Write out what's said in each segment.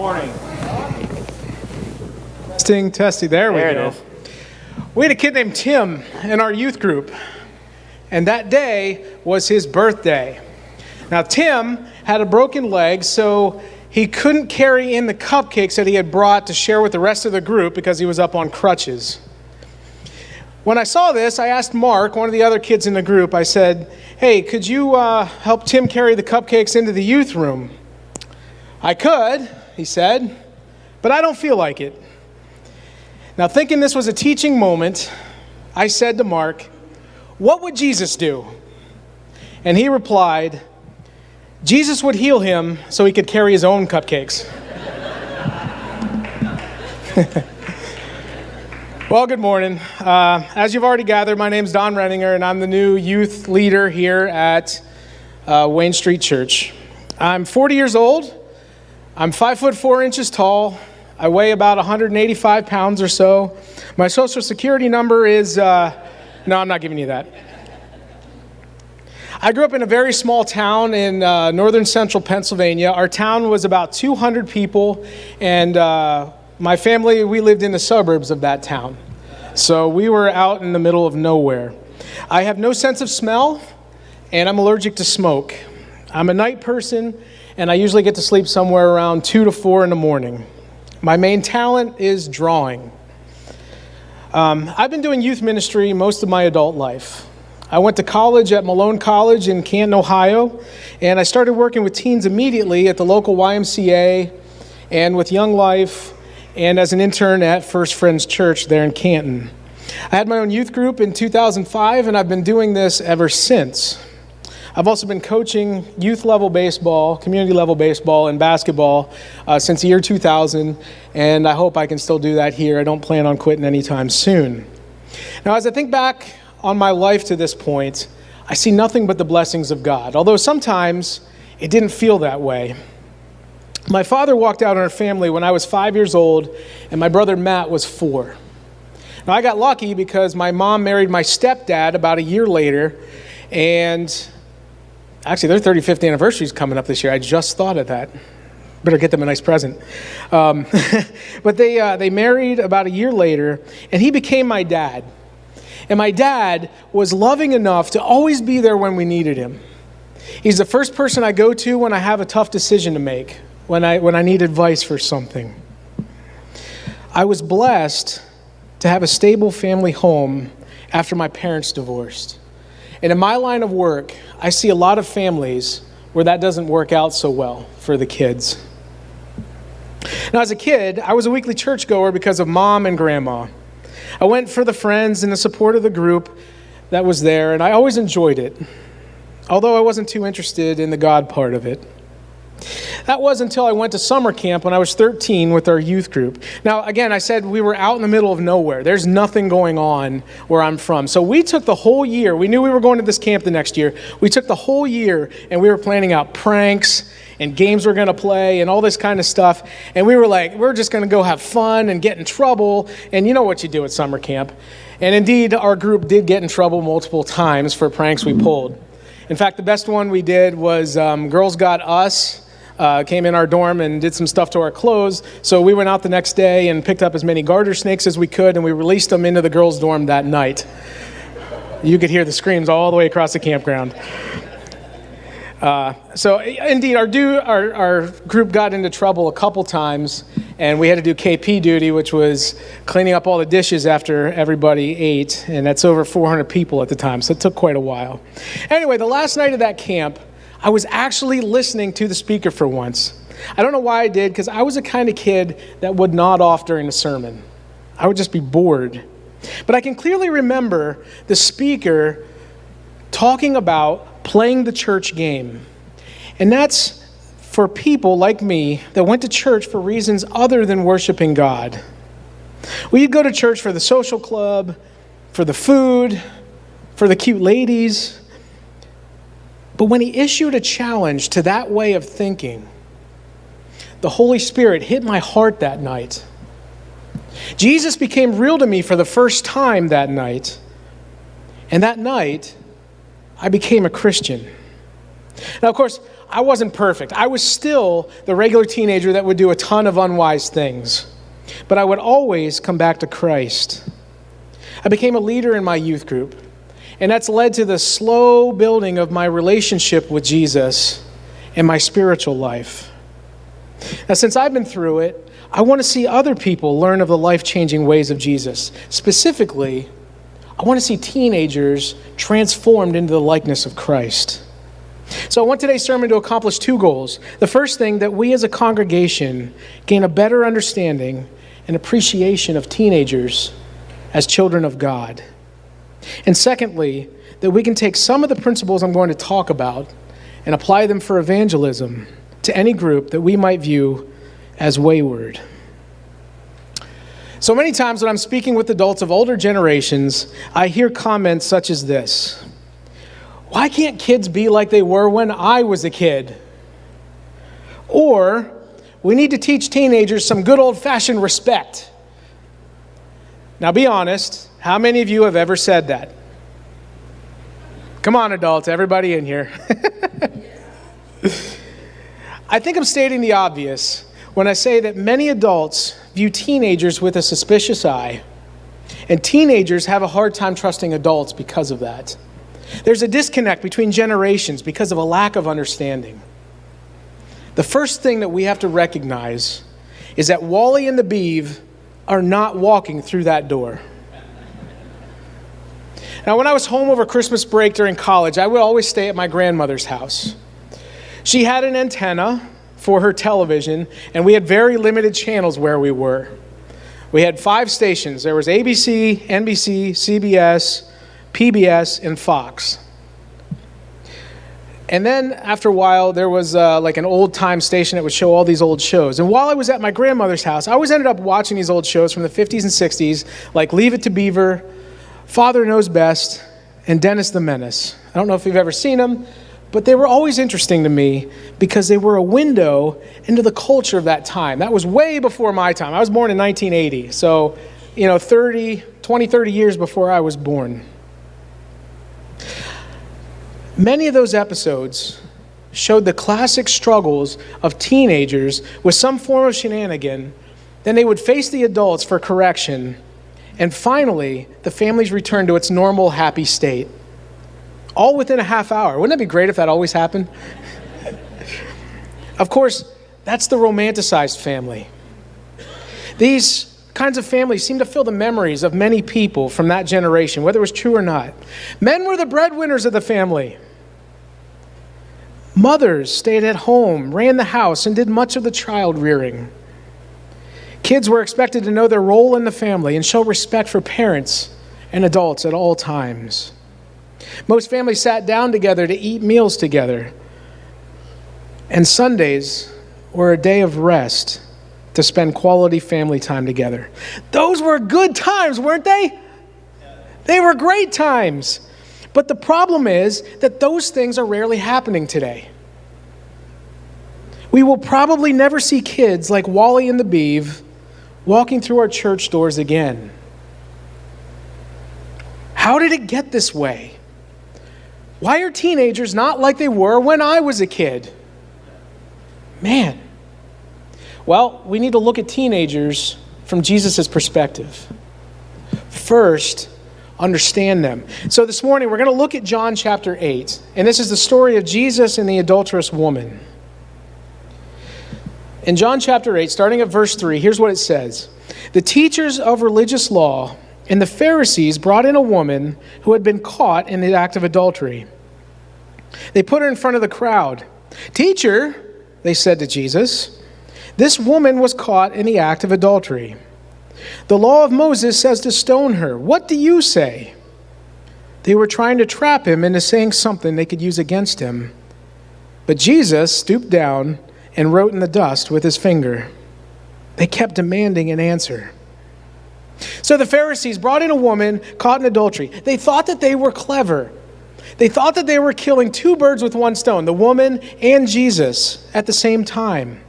Morning. Testing. There we There it go. is. We had a kid named Tim in our youth group, and that day was his birthday. Now, Tim had a broken leg, so he couldn't carry in the cupcakes that he had brought to share with the rest of the group because he was up on crutches. When I saw this, I asked Mark, one of the other kids in the group, I said, "Hey, could you help Tim carry the cupcakes into the youth room?" "I could," he said, "but I don't feel like it." Now, thinking this was a teaching moment, I said to Mark, "What would Jesus do?" And he replied, "Jesus would heal him so he could carry his own cupcakes." Well, good morning. As you've already gathered, my name's Don Renninger, and I'm the new youth leader here at Wayne Street Church. I'm 40 years old. I'm 5'4" tall. I weigh about 185 pounds or so. My social security number is, no, I'm not giving you that. I grew up in a very small town in northern central Pennsylvania. Our town was about 200 people, and my family, we lived in the suburbs of that town. So we were out in the middle of nowhere. I have no sense of smell, and I'm allergic to smoke. I'm a night person, and I usually get to sleep somewhere around 2 to 4 in the morning. My main talent is drawing. I've been doing youth ministry most of my adult life. I went to college at Malone College in Canton, Ohio, and I started working with teens immediately at the local YMCA and with Young Life and as an intern at First Friends Church there in Canton. I had my own youth group in 2005, and I've been doing this ever since. I've also been coaching youth-level baseball, community-level baseball, and basketball since the year 2000, and I hope I can still do that here. I don't plan on quitting anytime soon. Now, as I think back on my life to this point, I see nothing but the blessings of God, although sometimes it didn't feel that way. My father walked out on our family when I was 5 years old, and my brother Matt was 4. Now, I got lucky because my mom married my stepdad about a year later, and actually, their 35th anniversary is coming up this year. I just thought of that. Better get them a nice present. But they married about a year later, and he became my dad. And my dad was loving enough to always be there when we needed him. He's the first person I go to when I have a tough decision to make, when I need advice for something. I was blessed to have a stable family home after my parents divorced. And in my line of work, I see a lot of families where that doesn't work out so well for the kids. Now, as a kid, I was a weekly churchgoer because of mom and grandma. I went for the friends and the support of the group that was there, and I always enjoyed it, although I wasn't too interested in the God part of it. That was until I went to summer camp when I was 13 with our youth group. Now, again, I said we were out in the middle of nowhere. There's nothing going on where I'm from. So we took the whole year. We knew we were going to this camp the next year. We took the whole year, and we were planning out pranks and games we're going to play and all this kind of stuff. And we were like, we're just going to go have fun and get in trouble. And you know what you do at summer camp. And indeed, our group did get in trouble multiple times for pranks we pulled. In fact, the best one we did was Girls Got Us. Came in our dorm and did some stuff to our clothes. So we went out the next day and picked up as many garter snakes as we could, and we released them into the girls' dorm that night. You could hear the screams all the way across the campground. So indeed, our group got into trouble a couple times, and we had to do KP duty, which was cleaning up all the dishes after everybody ate, and that's over 400 people at the time, so it took quite a while. Anyway, the last night of that camp, I was actually listening to the speaker for once. I don't know why I did, because I was the kind of kid that would nod off during the sermon. I would just be bored. But I can clearly remember the speaker talking about playing the church game. And that's for people like me that went to church for reasons other than worshiping God. We'd go to church for the social club, for the food, for the cute ladies. But when he issued a challenge to that way of thinking, the Holy Spirit hit my heart that night. Jesus became real to me for the first time that night. And that night, I became a Christian. Now, of course, I wasn't perfect. I was still the regular teenager that would do a ton of unwise things. But I would always come back to Christ. I became a leader in my youth group, and that's led to the slow building of my relationship with Jesus and my spiritual life. Now, since I've been through it, I want to see other people learn of the life-changing ways of Jesus. Specifically, I want to see teenagers transformed into the likeness of Christ. So I want today's sermon to accomplish two goals. The first thing, that we as a congregation gain a better understanding and appreciation of teenagers as children of God. And secondly, that we can take some of the principles I'm going to talk about and apply them for evangelism to any group that we might view as wayward. So many times when I'm speaking with adults of older generations, I hear comments such as this: "Why can't kids be like they were when I was a kid?" Or, "We need to teach teenagers some good old-fashioned respect." Now be honest, how many of you have ever said that? Come on, adults, everybody in here. I think I'm stating the obvious when I say that many adults view teenagers with a suspicious eye, and teenagers have a hard time trusting adults because of that. There's a disconnect between generations because of a lack of understanding. The first thing that we have to recognize is that Wally and the Beav are not walking through that door. Now, when I was home over Christmas break during college, I would always stay at my grandmother's house. She had an antenna for her television, and we had very limited channels where we were. We had 5 stations. There was ABC, NBC, CBS, PBS, and Fox. And then after a while, there was like an old-time station that would show all these old shows. And while I was at my grandmother's house, I always ended up watching these old shows from the 50s and 60s, like Leave It to Beaver, Father Knows Best, and Dennis the Menace. I don't know if you've ever seen them, but they were always interesting to me because they were a window into the culture of that time. That was way before my time. I was born in 1980, so 30 years before I was born. Many of those episodes showed the classic struggles of teenagers with some form of shenanigan. Then they would face the adults for correction, and finally, the family's returned to its normal, happy state. All within a half hour. Wouldn't that be great if that always happened? Of course, that's the romanticized family. These kinds of families seem to fill the memories of many people from that generation, whether it was true or not. Men were the breadwinners of the family. Mothers stayed at home, ran the house, and did much of the child rearing. Kids were expected to know their role in the family and show respect for parents and adults at all times. Most families sat down together to eat meals together. And Sundays were a day of rest to spend quality family time together. Those were good times, weren't they? They were great times. But the problem is that those things are rarely happening today. We will probably never see kids like Wally and the Beav walking through our church doors again. How did it get this way? Why are teenagers not like they were when I was a kid? Man. Well, we need to look at teenagers from Jesus' perspective. First, understand them. So this morning, we're going to look at John chapter 8. And this is the story of Jesus and the adulterous woman. In John chapter 8, starting at verse 3, here's what it says. The teachers of religious law and the Pharisees brought in a woman who had been caught in the act of adultery. They put her in front of the crowd. "Teacher," they said to Jesus, "this woman was caught in the act of adultery. The law of Moses says to stone her. What do you say?" They were trying to trap him into saying something they could use against him. But Jesus stooped down and wrote in the dust with his finger. They kept demanding an answer. So the Pharisees brought in a woman caught in adultery. They thought that they were clever. They thought that they were killing 2 birds with 1 stone, the woman and Jesus, at the same time.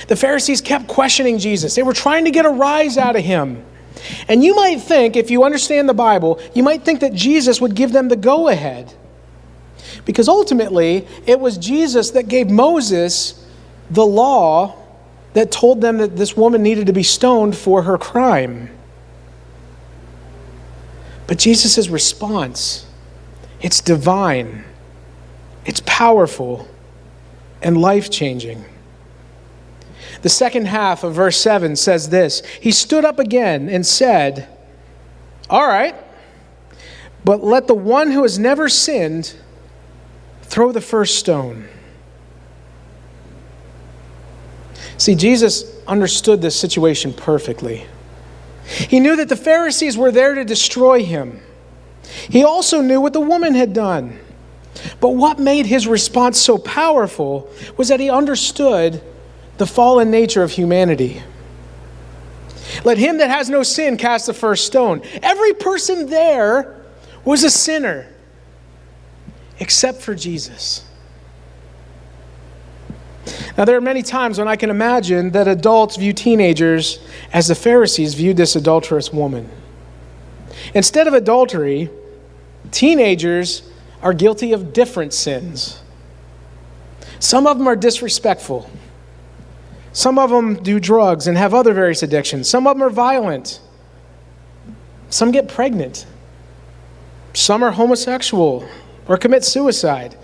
The Pharisees kept questioning Jesus. They were trying to get a rise out of him. And you might think, if you understand the Bible, you might think that Jesus would give them the go-ahead. Because ultimately, it was Jesus that gave Moses the law that told them that this woman needed to be stoned for her crime. But Jesus' response, it's divine, it's powerful, and life-changing. The second half of verse 7 says this: He stood up again and said, "All right, but let the one who has never sinned throw the first stone." See, Jesus understood this situation perfectly. He knew that the Pharisees were there to destroy him. He also knew what the woman had done. But what made his response so powerful was that he understood the fallen nature of humanity. Let him that has no sin cast the first stone. Every person there was a sinner, except for Jesus. Now, there are many times when I can imagine that adults view teenagers as the Pharisees viewed this adulterous woman. Instead of adultery, teenagers are guilty of different sins. Some of them are disrespectful. Some of them do drugs and have other various addictions. Some of them are violent. Some get pregnant. Some are homosexual or commit suicide.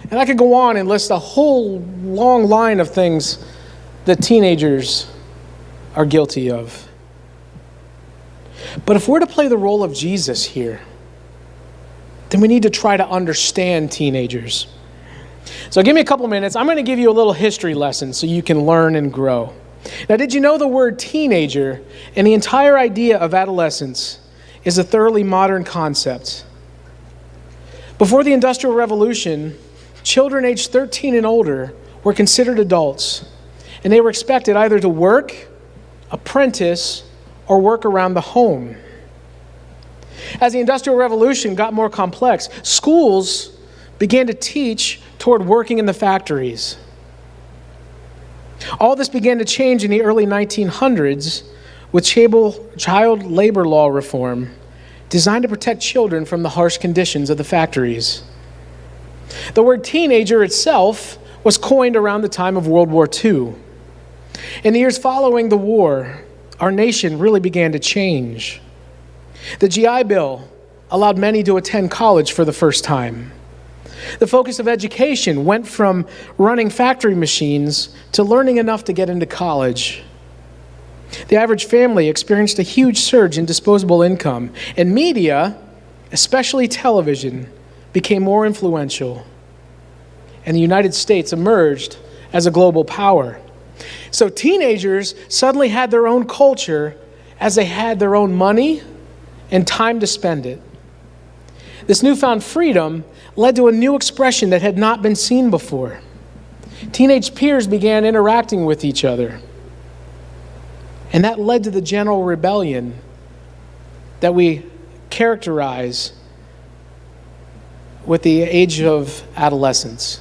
And I could go on and list a whole long line of things that teenagers are guilty of. But if we're to play the role of Jesus here, then we need to try to understand teenagers. So give me a couple minutes. I'm going to give you a little history lesson so you can learn and grow. Now, did you know the word teenager and the entire idea of adolescence is a thoroughly modern concept? Before the Industrial Revolution, children aged 13 and older were considered adults, and they were expected either to work, apprentice, or work around the home. As the Industrial Revolution got more complex, schools began to teach toward working in the factories. All this began to change in the early 1900s with child labor law reform designed to protect children from the harsh conditions of the factories. The word teenager itself was coined around the time of World War II. In the years following the war, our nation really began to change. The GI Bill allowed many to attend college for the first time. The focus of education went from running factory machines to learning enough to get into college. The average family experienced a huge surge in disposable income, and media, especially television, became more influential. And the United States emerged as a global power. So teenagers suddenly had their own culture as they had their own money and time to spend it. This newfound freedom led to a new expression that had not been seen before. Teenage peers began interacting with each other. And that led to the general rebellion that we characterize with the age of adolescence.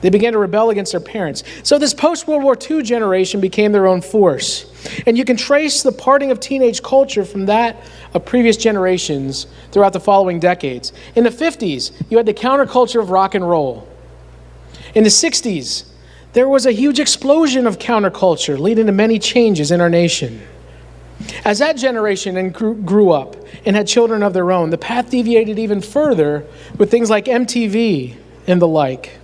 They began to rebel against their parents. So this post-World War II generation became their own force. And you can trace the parting of teenage culture from that of previous generations throughout the following decades. In the 50s, you had the counterculture of rock and roll. In the 60s, there was a huge explosion of counterculture leading to many changes in our nation. As that generation grew up and had children of their own, the path deviated even further with things like MTV and the like.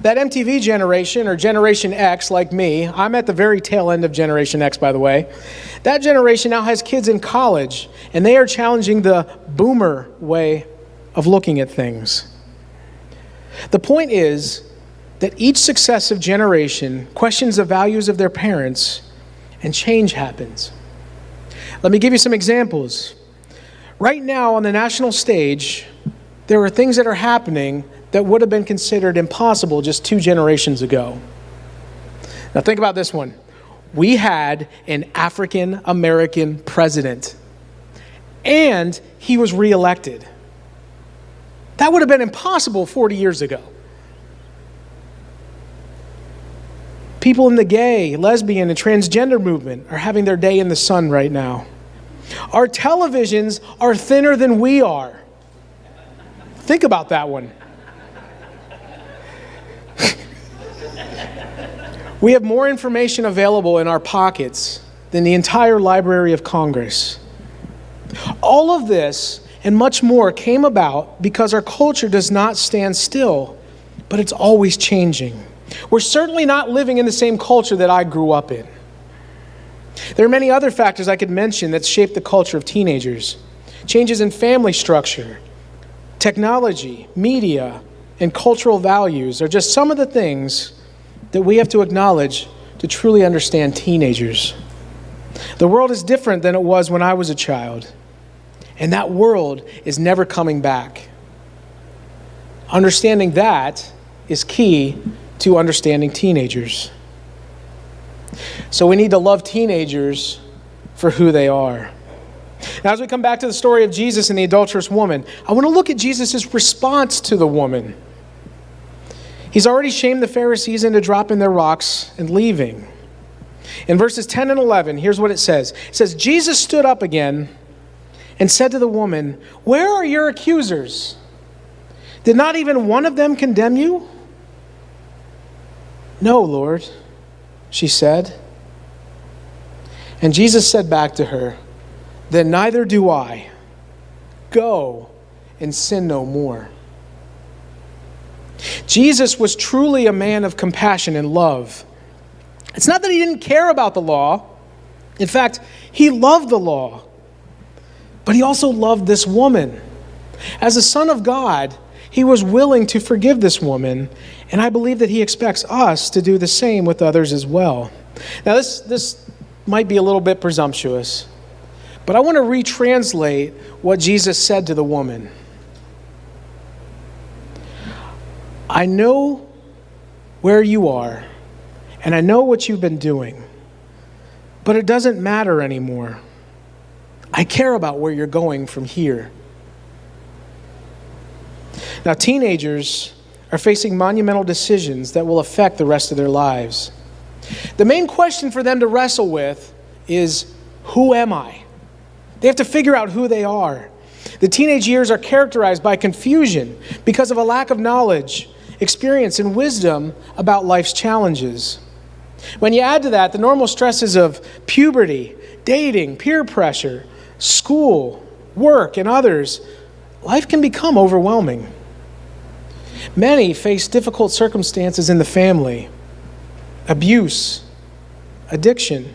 That MTV generation, or Generation X, like me, I'm at the very tail end of Generation X, by the way. That generation now has kids in college, and they are challenging the boomer way of looking at things. The point is that each successive generation questions the values of their parents, and change happens. Let me give you some examples. Right now on the national stage, there are things that are happening that would have been considered impossible just 2 generations ago. Now think about this one. We had an African American president, and he was reelected. That would have been impossible 40 years ago. People in the gay, lesbian, and transgender movement are having their day in the sun right now. Our televisions are thinner than we are. Think about that one. We have more information available in our pockets than the entire Library of Congress. All of this and much more came about because our culture does not stand still, but it's always changing. We're certainly not living in the same culture that I grew up in. There are many other factors I could mention that shape the culture of teenagers. Changes in family structure, technology, media, and cultural values are just some of the things that we have to acknowledge to truly understand teenagers. The world is different than it was when I was a child, and that world is never coming back. Understanding that is key to understanding teenagers. So we need to love teenagers for who they are. Now, as we come back to the story of Jesus and the adulterous woman, I want to look at Jesus' response to the woman. He's already shamed the Pharisees into dropping their rocks and leaving. In verses 10 and 11, here's what it says. It says, Jesus stood up again and said to the woman, "Where are your accusers? Did not even one of them condemn you?" "No, Lord," she said. And Jesus said back to her, "Then neither do I. Go and sin no more." Jesus was truly a man of compassion and love. It's not that he didn't care about the law. In fact, he loved the law. But he also loved this woman. As a son of God, he was willing to forgive this woman, and I believe that he expects us to do the same with others as well. Now, this might be a little bit presumptuous, but I want to retranslate what Jesus said to the woman. "I know where you are, and I know what you've been doing, but it doesn't matter anymore. I care about where you're going from here." Now, teenagers are facing monumental decisions that will affect the rest of their lives. The main question for them to wrestle with is, who am I? They have to figure out who they are. The teenage years are characterized by confusion because of a lack of knowledge, experience, and wisdom about life's challenges. When you add to that the normal stresses of puberty, dating, peer pressure, school, work, and others, life can become overwhelming. Many face difficult circumstances in the family, abuse, addiction,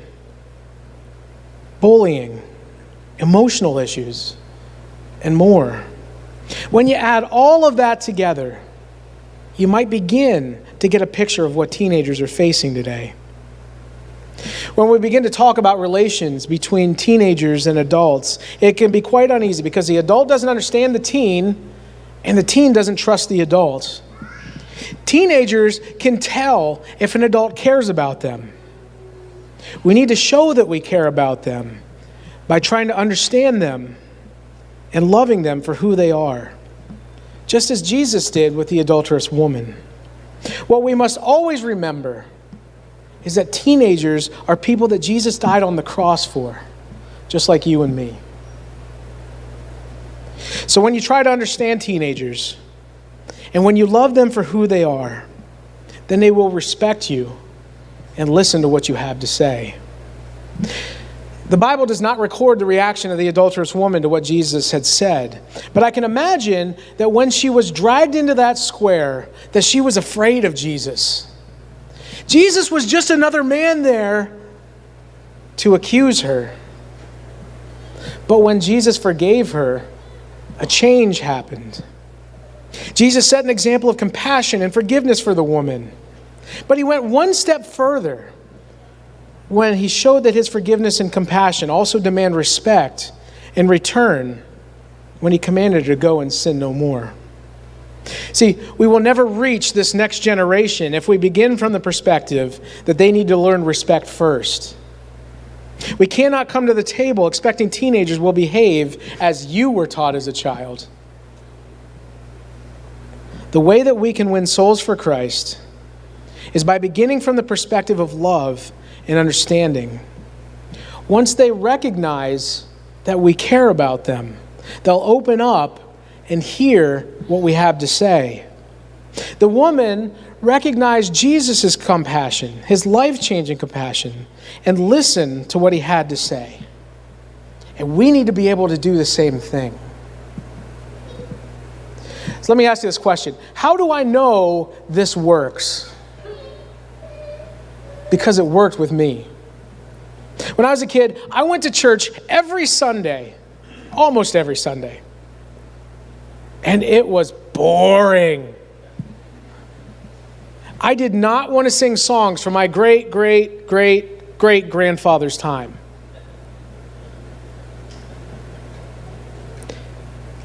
bullying, emotional issues, and more. When you add all of that together, you might begin to get a picture of what teenagers are facing today. When we begin to talk about relations between teenagers and adults, it can be quite uneasy because the adult doesn't understand the teen, and the teen doesn't trust the adult. Teenagers can tell if an adult cares about them. We need to show that we care about them by trying to understand them and loving them for who they are, just as Jesus did with the adulterous woman. What we must always remember is that teenagers are people that Jesus died on the cross for, just like you and me. So when you try to understand teenagers, and when you love them for who they are, then they will respect you and listen to what you have to say. The Bible does not record the reaction of the adulterous woman to what Jesus had said, but I can imagine that when she was dragged into that square, that she was afraid of Jesus. Jesus was just another man there to accuse her. But when Jesus forgave her, a change happened. Jesus set an example of compassion and forgiveness for the woman. But he went one step further when he showed that his forgiveness and compassion also demand respect in return when he commanded her to go and sin no more. See, we will never reach this next generation if we begin from the perspective that they need to learn respect first. We cannot come to the table expecting teenagers will behave as you were taught as a child. The way that we can win souls for Christ is by beginning from the perspective of love and understanding. Once they recognize that we care about them, they'll open up and hear what we have to say. The woman recognized Jesus' compassion, his life-changing compassion, and listened to what he had to say. And we need to be able to do the same thing. So let me ask you this question. How do I know this works? Because it worked with me. When I was a kid, I went to church every Sunday, almost every Sunday. And it was boring. I did not want to sing songs from my great-great-great-great-grandfather's time.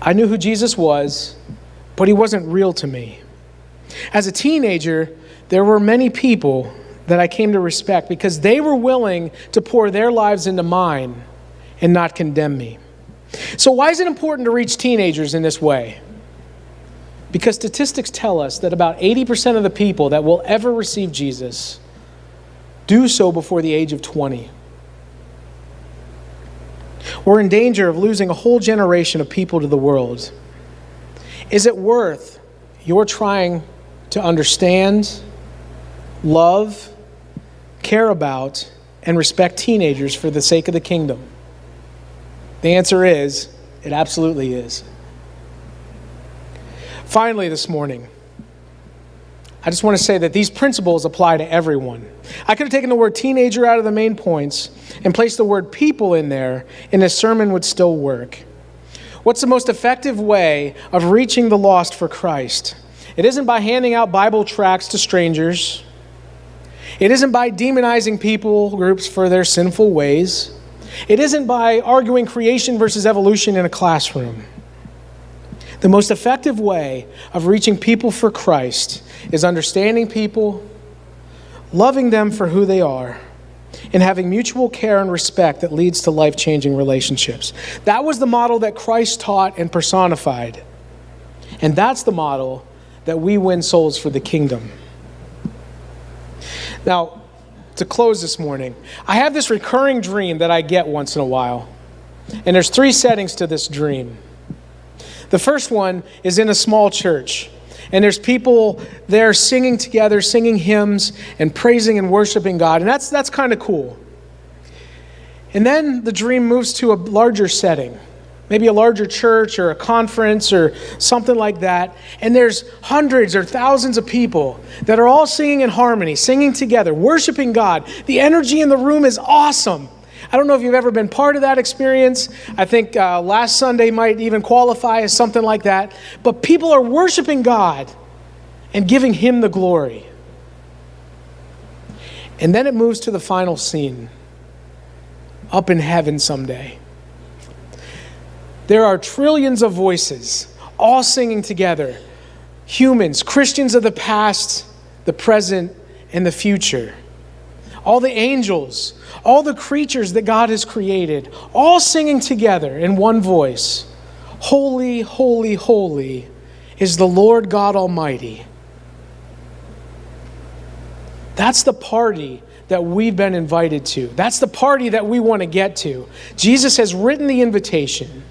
I knew who Jesus was, but he wasn't real to me. As a teenager, there were many people that I came to respect because they were willing to pour their lives into mine and not condemn me. So why is it important to reach teenagers in this way? Because statistics tell us that about 80% of the people that will ever receive Jesus do so before the age of 20. We're in danger of losing a whole generation of people to the world. Is it worth your trying to understand, love, care about, and respect teenagers for the sake of the kingdom? The answer is, it absolutely is. Finally, this morning, I just want to say that these principles apply to everyone. I could have taken the word teenager out of the main points and placed the word people in there, and this sermon would still work. What's the most effective way of reaching the lost for Christ? It isn't by handing out Bible tracts to strangers. It isn't by demonizing people groups for their sinful ways. It isn't by arguing creation versus evolution in a classroom. The most effective way of reaching people for Christ is understanding people, loving them for who they are, and having mutual care and respect that leads to life-changing relationships. That was the model that Christ taught and personified. And that's the model that we win souls for the kingdom. Now, to close this morning, I have this recurring dream that I get once in a while. And there's 3 settings to this dream. The first one is in a small church. And there's people there singing together, singing hymns and praising and worshiping God. And that's kind of cool. And then the dream moves to a larger setting. Maybe a larger church or a conference or something like that. And there's hundreds or thousands of people that are all singing in harmony, singing together, worshiping God. The energy in the room is awesome. I don't know if you've ever been part of that experience. I think last Sunday might even qualify as something like that. But people are worshiping God and giving Him the glory. And then it moves to the final scene, up in heaven someday. There are trillions of voices, all singing together. Humans, Christians of the past, the present, and the future. All the angels, all the creatures that God has created, all singing together in one voice. Holy, holy, holy is the Lord God Almighty. That's the party that we've been invited to. That's the party that we want to get to. Jesus has written the invitation.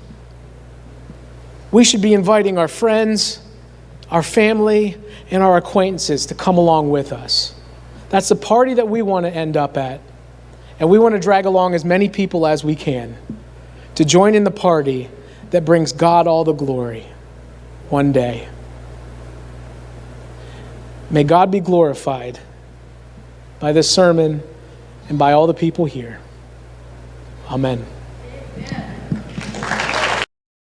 We should be inviting our friends, our family, and our acquaintances to come along with us. That's the party that we want to end up at. And we want to drag along as many people as we can to join in the party that brings God all the glory one day. May God be glorified by this sermon and by all the people here. Amen. Amen.